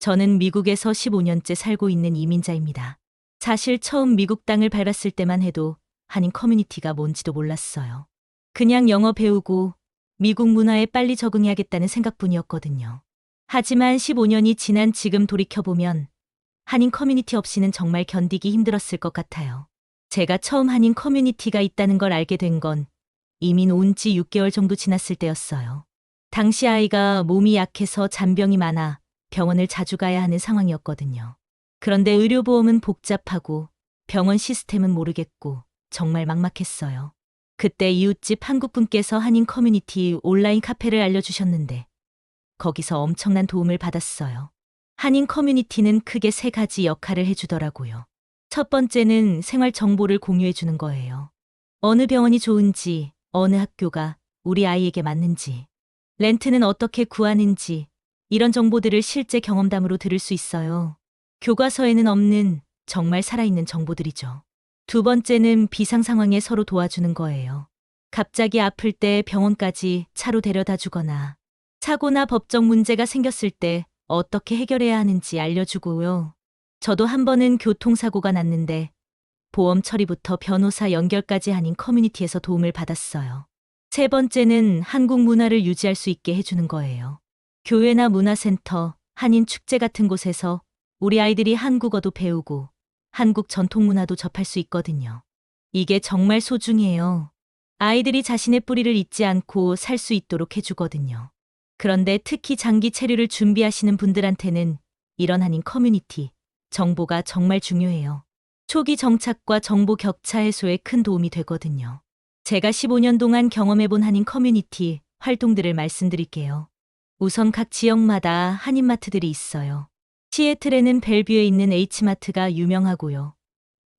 저는 미국에서 15년째 살고 있는 이민자입니다. 사실 처음 미국 땅을 밟았을 때만 해도 한인 커뮤니티가 뭔지도 몰랐어요. 그냥 영어 배우고 미국 문화에 빨리 적응해야겠다는 생각뿐이었거든요. 하지만 15년이 지난 지금 돌이켜보면 한인 커뮤니티 없이는 정말 견디기 힘들었을 것 같아요. 제가 처음 한인 커뮤니티가 있다는 걸 알게 된 건 이민 온 지 6개월 정도 지났을 때였어요. 당시 아이가 몸이 약해서 잔병이 많아 병원을 자주 가야 하는 상황이었거든요. 그런데 의료보험은 복잡하고 병원 시스템은 모르겠고 정말 막막했어요. 그때 이웃집 한국분께서 한인 커뮤니티 온라인 카페를 알려주셨는데 거기서 엄청난 도움을 받았어요. 한인 커뮤니티는 크게 세 가지 역할을 해주더라고요. 첫 번째는 생활 정보를 공유해주는 거예요. 어느 병원이 좋은지, 어느 학교가 우리 아이에게 맞는지, 렌트는 어떻게 구하는지, 이런 정보들을 실제 경험담으로 들을 수 있어요. 교과서에는 없는 정말 살아있는 정보들이죠. 두 번째는 비상 상황에 서로 도와주는 거예요. 갑자기 아플 때 병원까지 차로 데려다 주거나 사고나 법적 문제가 생겼을 때 어떻게 해결해야 하는지 알려주고요. 저도 한 번은 교통사고가 났는데 보험 처리부터 변호사 연결까지 하는 커뮤니티에서 도움을 받았어요. 세 번째는 한국 문화를 유지할 수 있게 해주는 거예요. 교회나 문화센터, 한인 축제 같은 곳에서 우리 아이들이 한국어도 배우고 한국 전통 문화도 접할 수 있거든요. 이게 정말 소중해요. 아이들이 자신의 뿌리를 잊지 않고 살 수 있도록 해주거든요. 그런데 특히 장기 체류를 준비하시는 분들한테는 이런 한인 커뮤니티, 정보가 정말 중요해요. 초기 정착과 정보 격차 해소에 큰 도움이 되거든요. 제가 15년 동안 경험해본 한인 커뮤니티 활동들을 말씀드릴게요. 우선 각 지역마다 한인마트들이 있어요. 시애틀에는 벨뷰에 있는 H마트가 유명하고요.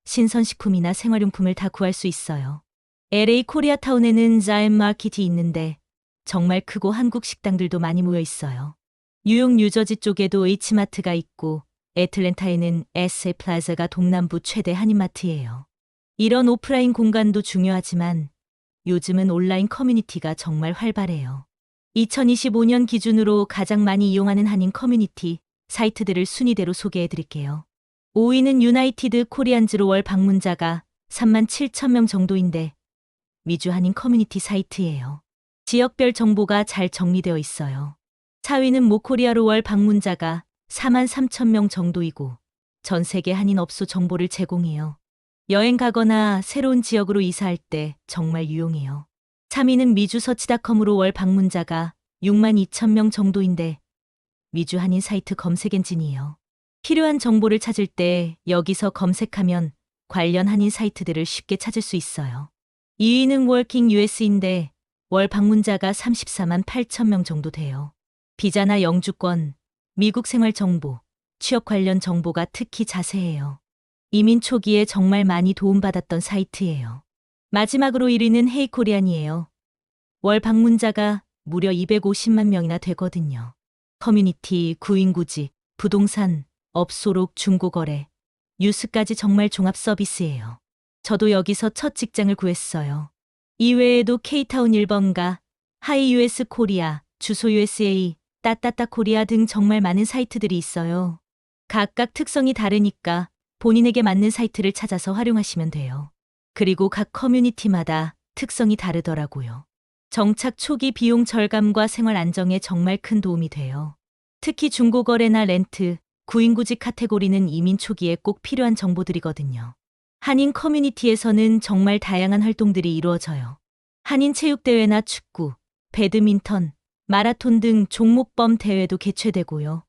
신선식품이나 생활용품을 다 구할 수 있어요. LA 코리아타운에는 자이언트 마켓이 있는데 정말 크고 한국 식당들도 많이 모여 있어요. 뉴욕 뉴저지 쪽에도 H마트가 있고 애틀랜타에는 SF 플라자가 동남부 최대 한인마트예요. 이런 오프라인 공간도 중요하지만 요즘은 온라인 커뮤니티가 정말 활발해요. 2025년 기준으로 가장 많이 이용하는 한인 커뮤니티 사이트들을 순위대로 소개해 드릴게요. 5위는 유나이티드 코리안즈로 월 방문자가 37,000명 정도인데 미주 한인 커뮤니티 사이트예요. 지역별 정보가 잘 정리되어 있어요. 4위는 모코리아로 월 방문자가 43,000명 정도이고 전 세계 한인 업소 정보를 제공해요. 여행 가거나 새로운 지역으로 이사할 때 정말 유용해요. 3위는 미주 서치닷컴으로 월 방문자가 62,000명 정도인데 미주 한인 사이트 검색 엔진이에요. 필요한 정보를 찾을 때 여기서 검색하면 관련 한인 사이트들을 쉽게 찾을 수 있어요. 2위는 워킹 US인데 월 방문자가 34만 8천 명 정도 돼요. 비자나 영주권, 미국 생활 정보, 취업 관련 정보가 특히 자세해요. 이민 초기에 정말 많이 도움받았던 사이트예요. 마지막으로 1위는 헤이코리안이에요. 월 방문자가 무려 250만 명이나 되거든요. 커뮤니티, 구인구직, 부동산, 업소록, 중고거래, 뉴스까지 정말 종합 서비스예요. 저도 여기서 첫 직장을 구했어요. 이외에도 K타운 1번가, 하이 US 코리아, 주소 USA, 따따따 코리아 등 정말 많은 사이트들이 있어요. 각각 특성이 다르니까 본인에게 맞는 사이트를 찾아서 활용하시면 돼요. 그리고 각 커뮤니티마다 특성이 다르더라고요. 정착 초기 비용 절감과 생활 안정에 정말 큰 도움이 돼요. 특히 중고거래나 렌트, 구인구직 카테고리는 이민 초기에 꼭 필요한 정보들이거든요. 한인 커뮤니티에서는 정말 다양한 활동들이 이루어져요. 한인 체육대회나 축구, 배드민턴, 마라톤 등 종목범 대회도 개최되고요.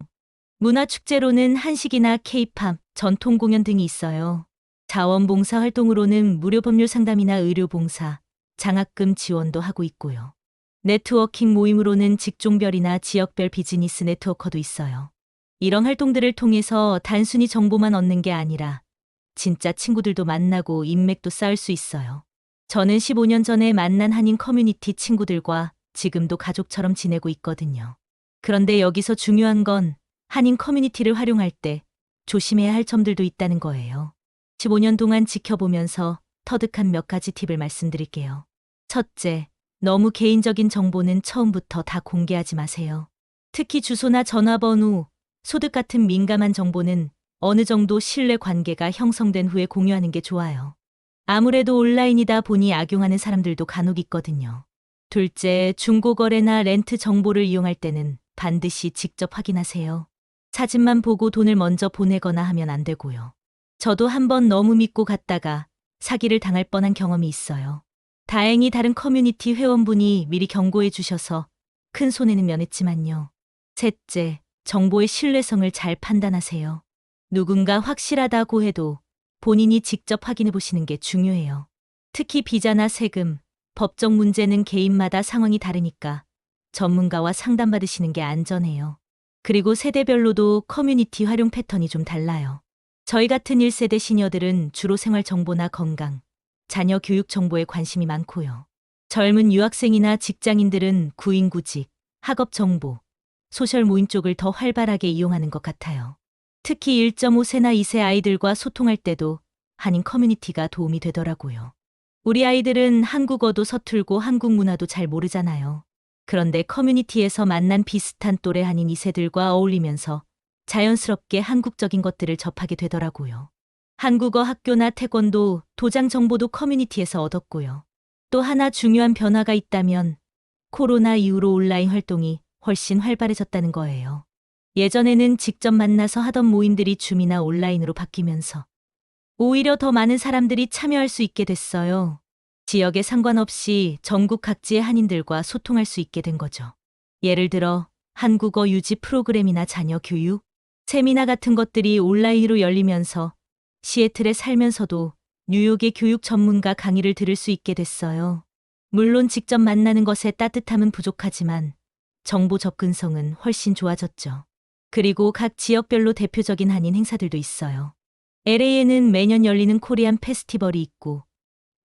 문화축제로는 한식이나 케이팝, 전통공연 등이 있어요. 자원봉사 활동으로는 무료 법률 상담이나 의료봉사, 장학금 지원도 하고 있고요. 네트워킹 모임으로는 직종별이나 지역별 비즈니스 네트워커도 있어요. 이런 활동들을 통해서 단순히 정보만 얻는 게 아니라 진짜 친구들도 만나고 인맥도 쌓을 수 있어요. 저는 15년 전에 만난 한인 커뮤니티 친구들과 지금도 가족처럼 지내고 있거든요. 그런데 여기서 중요한 건 한인 커뮤니티를 활용할 때 조심해야 할 점들도 있다는 거예요. 15년 동안 지켜보면서 터득한 몇 가지 팁을 말씀드릴게요. 첫째, 너무 개인적인 정보는 처음부터 다 공개하지 마세요. 특히 주소나 전화번호, 소득 같은 민감한 정보는 어느 정도 신뢰 관계가 형성된 후에 공유하는 게 좋아요. 아무래도 온라인이다 보니 악용하는 사람들도 간혹 있거든요. 둘째, 중고거래나 렌트 정보를 이용할 때는 반드시 직접 확인하세요. 사진만 보고 돈을 먼저 보내거나 하면 안 되고요. 저도 한번 너무 믿고 갔다가 사기를 당할 뻔한 경험이 있어요. 다행히 다른 커뮤니티 회원분이 미리 경고해 주셔서 큰 손해는 면했지만요. 셋째, 정보의 신뢰성을 잘 판단하세요. 누군가 확실하다고 해도 본인이 직접 확인해 보시는 게 중요해요. 특히 비자나 세금, 법적 문제는 개인마다 상황이 다르니까 전문가와 상담받으시는 게 안전해요. 그리고 세대별로도 커뮤니티 활용 패턴이 좀 달라요. 저희 같은 1세대 시니어들은 주로 생활 정보나 건강, 자녀 교육 정보에 관심이 많고요. 젊은 유학생이나 직장인들은 구인구직, 학업 정보, 소셜 모임 쪽을 더 활발하게 이용하는 것 같아요. 특히 1.5세나 2세 아이들과 소통할 때도 한인 커뮤니티가 도움이 되더라고요. 우리 아이들은 한국어도 서툴고 한국 문화도 잘 모르잖아요. 그런데 커뮤니티에서 만난 비슷한 또래 한인 2세들과 어울리면서 자연스럽게 한국적인 것들을 접하게 되더라고요. 한국어 학교나 태권도, 도장 정보도 커뮤니티에서 얻었고요. 또 하나 중요한 변화가 있다면 코로나 이후로 온라인 활동이 훨씬 활발해졌다는 거예요. 예전에는 직접 만나서 하던 모임들이 줌이나 온라인으로 바뀌면서 오히려 더 많은 사람들이 참여할 수 있게 됐어요. 지역에 상관없이 전국 각지의 한인들과 소통할 수 있게 된 거죠. 예를 들어 한국어 유지 프로그램이나 자녀 교육, 세미나 같은 것들이 온라인으로 열리면서 시애틀에 살면서도 뉴욕의 교육 전문가 강의를 들을 수 있게 됐어요. 물론 직접 만나는 것에 따뜻함은 부족하지만 정보 접근성은 훨씬 좋아졌죠. 그리고 각 지역별로 대표적인 한인 행사들도 있어요. LA에는 매년 열리는 코리안 페스티벌이 있고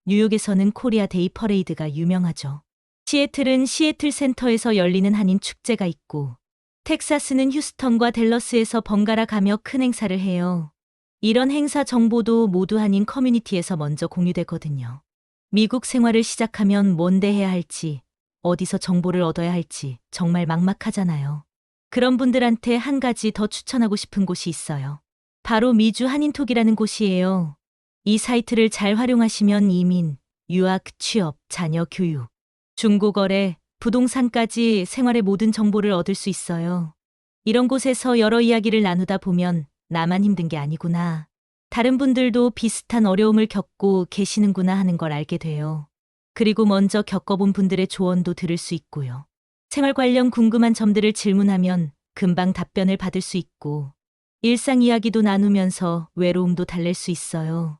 뉴욕에서는 코리아 데이 퍼레이드가 유명하죠. 시애틀은 시애틀 센터에서 열리는 한인 축제가 있고 텍사스는 휴스턴과 댈러스에서 번갈아 가며 큰 행사를 해요. 이런 행사 정보도 모두 한인 커뮤니티에서 먼저 공유되거든요. 미국 생활을 시작하면 뭔데 해야 할지, 어디서 정보를 얻어야 할지 정말 막막하잖아요. 그런 분들한테 한 가지 더 추천하고 싶은 곳이 있어요. 바로 미주 한인톡이라는 곳이에요. 이 사이트를 잘 활용하시면 이민, 유학, 취업, 자녀 교육, 중고거래, 부동산까지 생활의 모든 정보를 얻을 수 있어요. 이런 곳에서 여러 이야기를 나누다 보면 나만 힘든 게 아니구나. 다른 분들도 비슷한 어려움을 겪고 계시는구나 하는 걸 알게 돼요. 그리고 먼저 겪어본 분들의 조언도 들을 수 있고요. 생활 관련 궁금한 점들을 질문하면 금방 답변을 받을 수 있고 일상 이야기도 나누면서 외로움도 달랠 수 있어요.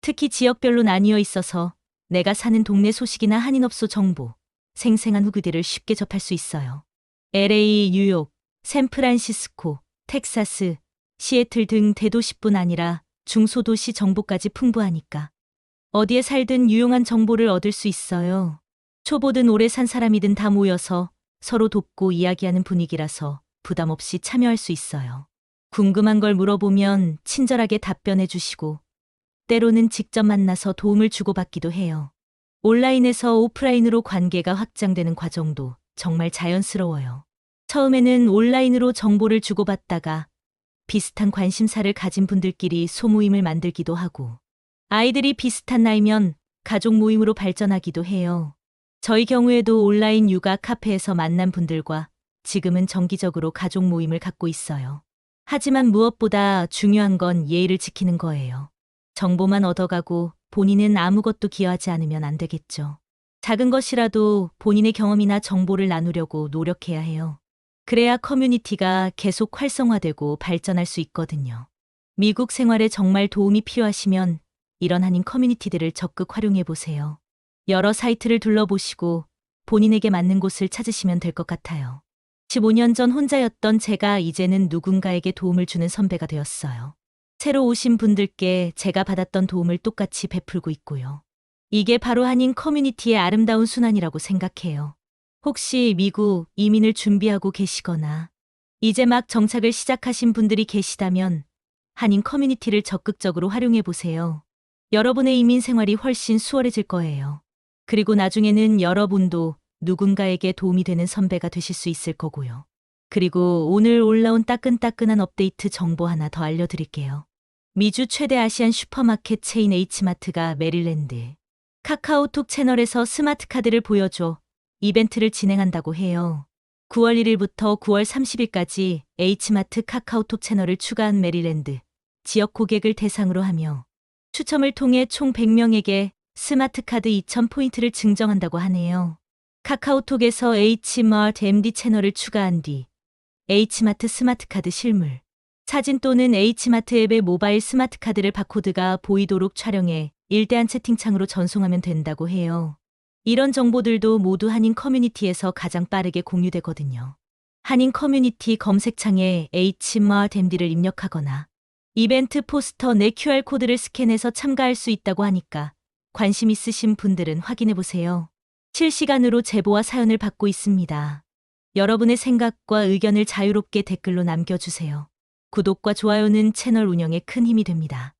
특히 지역별로 나뉘어 있어서 내가 사는 동네 소식이나 한인업소 정보, 생생한 후기들을 쉽게 접할 수 있어요. LA, 뉴욕, 샌프란시스코, 텍사스, 시애틀 등 대도시뿐 아니라 중소도시 정보까지 풍부하니까 어디에 살든 유용한 정보를 얻을 수 있어요. 초보든 오래 산 사람이든 다 모여서 서로 돕고 이야기하는 분위기라서 부담 없이 참여할 수 있어요. 궁금한 걸 물어보면 친절하게 답변해 주시고 때로는 직접 만나서 도움을 주고받기도 해요. 온라인에서 오프라인으로 관계가 확장되는 과정도 정말 자연스러워요. 처음에는 온라인으로 정보를 주고받다가 비슷한 관심사를 가진 분들끼리 소모임을 만들기도 하고 아이들이 비슷한 나이면 가족 모임으로 발전하기도 해요. 저희 경우에도 온라인 육아 카페에서 만난 분들과 지금은 정기적으로 가족 모임을 갖고 있어요. 하지만 무엇보다 중요한 건 예의를 지키는 거예요. 정보만 얻어가고 본인은 아무것도 기여하지 않으면 안 되겠죠. 작은 것이라도 본인의 경험이나 정보를 나누려고 노력해야 해요. 그래야 커뮤니티가 계속 활성화되고 발전할 수 있거든요. 미국 생활에 정말 도움이 필요하시면 이런 한인 커뮤니티들을 적극 활용해 보세요. 여러 사이트를 둘러보시고 본인에게 맞는 곳을 찾으시면 될 것 같아요. 15년 전 혼자였던 제가 이제는 누군가에게 도움을 주는 선배가 되었어요. 새로 오신 분들께 제가 받았던 도움을 똑같이 베풀고 있고요. 이게 바로 한인 커뮤니티의 아름다운 순환이라고 생각해요. 혹시 미국 이민을 준비하고 계시거나 이제 막 정착을 시작하신 분들이 계시다면 한인 커뮤니티를 적극적으로 활용해 보세요. 여러분의 이민 생활이 훨씬 수월해질 거예요. 그리고 나중에는 여러분도 누군가에게 도움이 되는 선배가 되실 수 있을 거고요. 그리고 오늘 올라온 따끈따끈한 업데이트 정보 하나 더 알려드릴게요. 미주 최대 아시안 슈퍼마켓 체인 H마트가 메릴랜드 카카오톡 채널에서 스마트 카드를 보여줘 이벤트를 진행한다고 해요. 9월 1일부터 9월 30일까지 H마트 카카오톡 채널을 추가한 메릴랜드 지역 고객을 대상으로 하며 추첨을 통해 총 100명에게 스마트카드 2,000포인트를 증정한다고 하네요. 카카오톡에서 H마트 MD 채널을 추가한 뒤 H마트 스마트카드 실물, 사진 또는 H마트 앱의 모바일 스마트카드를 바코드가 보이도록 촬영해 일대한 채팅창으로 전송하면 된다고 해요. 이런 정보들도 모두 한인 커뮤니티에서 가장 빠르게 공유되거든요. 한인 커뮤니티 검색창에 H마트 MD를 입력하거나 이벤트 포스터 내 QR코드를 스캔해서 참가할 수 있다고 하니까 관심 있으신 분들은 확인해보세요. 실시간으로 제보와 사연을 받고 있습니다. 여러분의 생각과 의견을 자유롭게 댓글로 남겨주세요. 구독과 좋아요는 채널 운영에 큰 힘이 됩니다.